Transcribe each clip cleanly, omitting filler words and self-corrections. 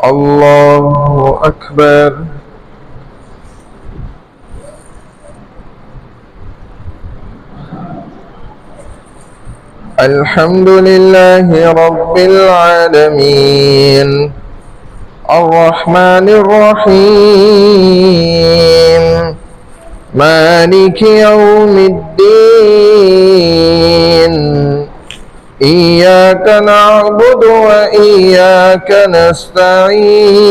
الله أكبر. الحمد لله رب العالمين الرحمن الرحيم مالك يوم الدين إياك نعبد وإياك نستعين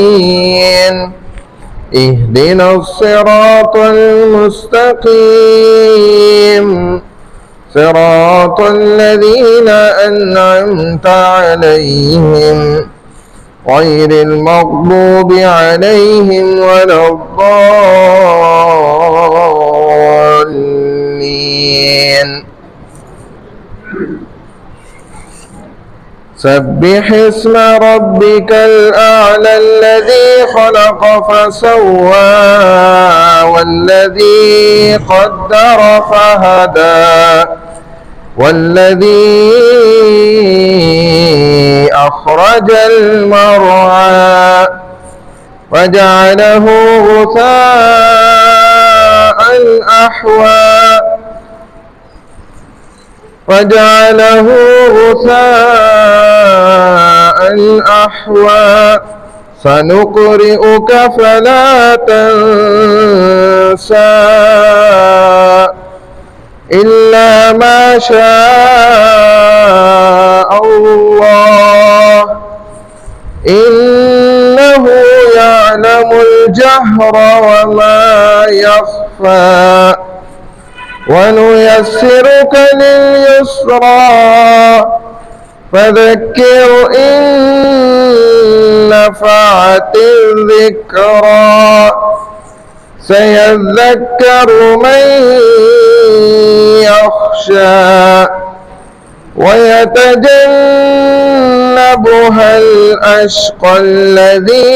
اهدنا الصراط المستقيم صراط الذين أنعمت عليهم غير المغضوب عليهم ولا الضالين. سبح اسم ربك الأعلى الذي خلق فسوى والذي قدر فهدى والذي أخرج المرعى وجعله غثاء أحوى سنقرئك فلا تنسى إلا ما شاء الله إنه يعلم الجهر وما يخفى ونيسرك لليسرى فذكر إن نفعت الذكرى سيذكر من يخشى ويتجنبها الأشقى الذي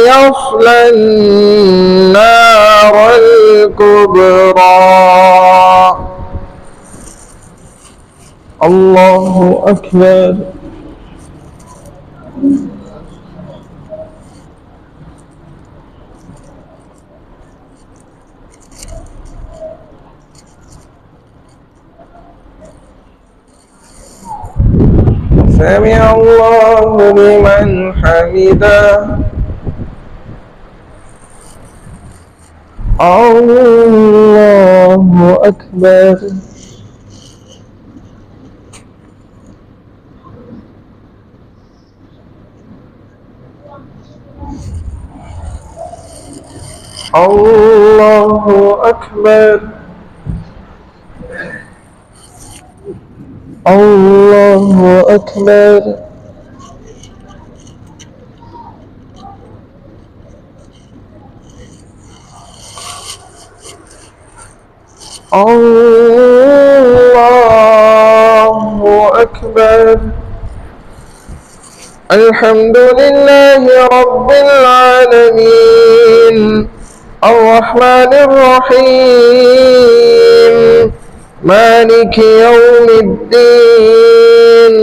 يصلى النار الكبرى. الله أكبر. سمع الله لمن حمده. الله أكبر. الله أكبر. الله أكبر. الله أكبر. الحمد لله رب العالمين الرحمن الرحيم مالك يوم الدين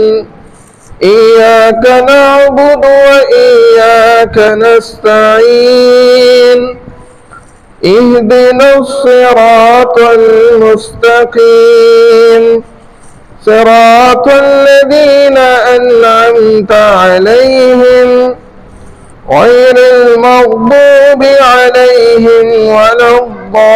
إياك نعبد وإياك نستعين اهدنا الصراط المستقيم صراط الذين أنعمت عليهم غير المغضوب عليهم ولا الضالين.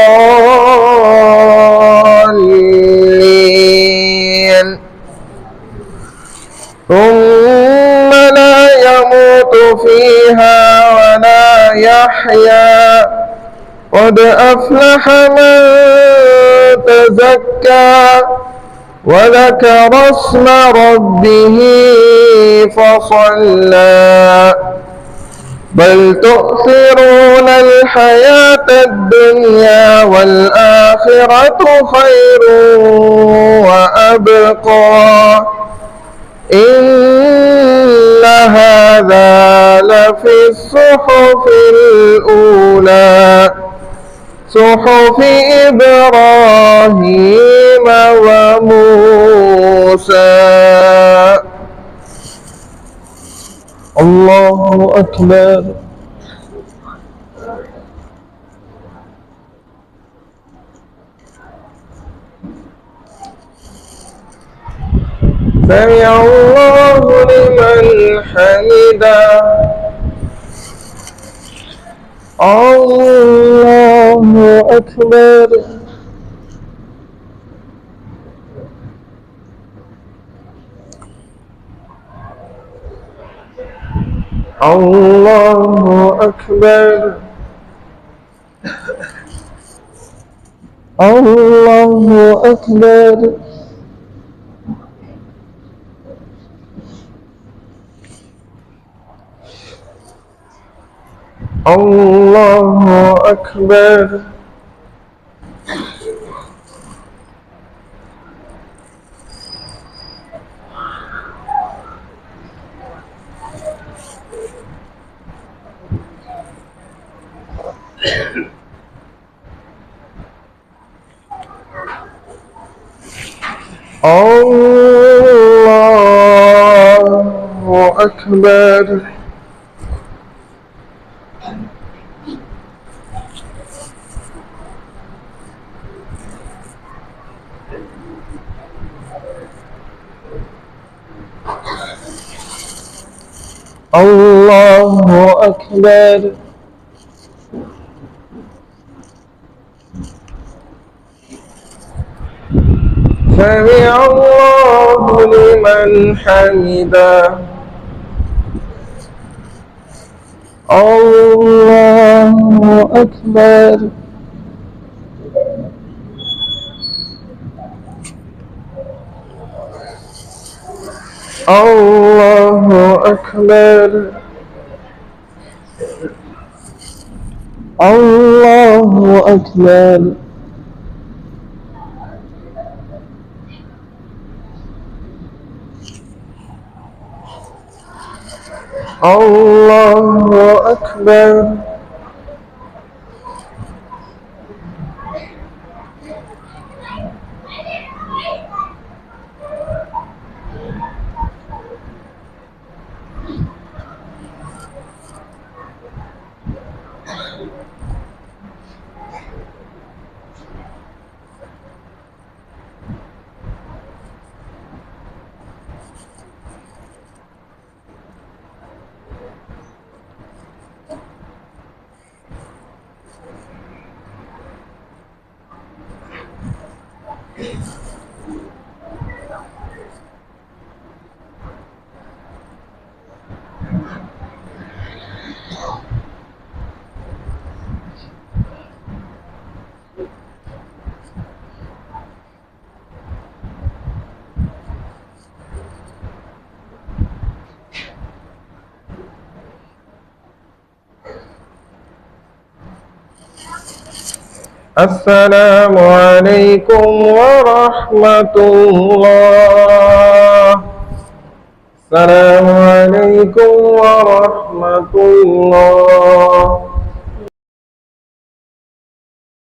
ثم لا يموت فيها ولا يحيا قد أفلح من تزكى وذكر اسم ربه فصلى بل تؤثرون الحياة الدنيا والآخرة خير وأبقى إن هذا لفي الصحف الأولى صحف إبراهيم وموسى. الله أكبر. سمع الله لمن حمده. الله أكبر. الله أكبر. الله أكبر. الله أكبر. الله أكبر. الله أكبر. سمع الله لمن حمده. الله أكبر. الله أكبر. الله أكبر. الله أكبر. السلام عليكم ورحمة الله. السلام عليكم ورحمة الله.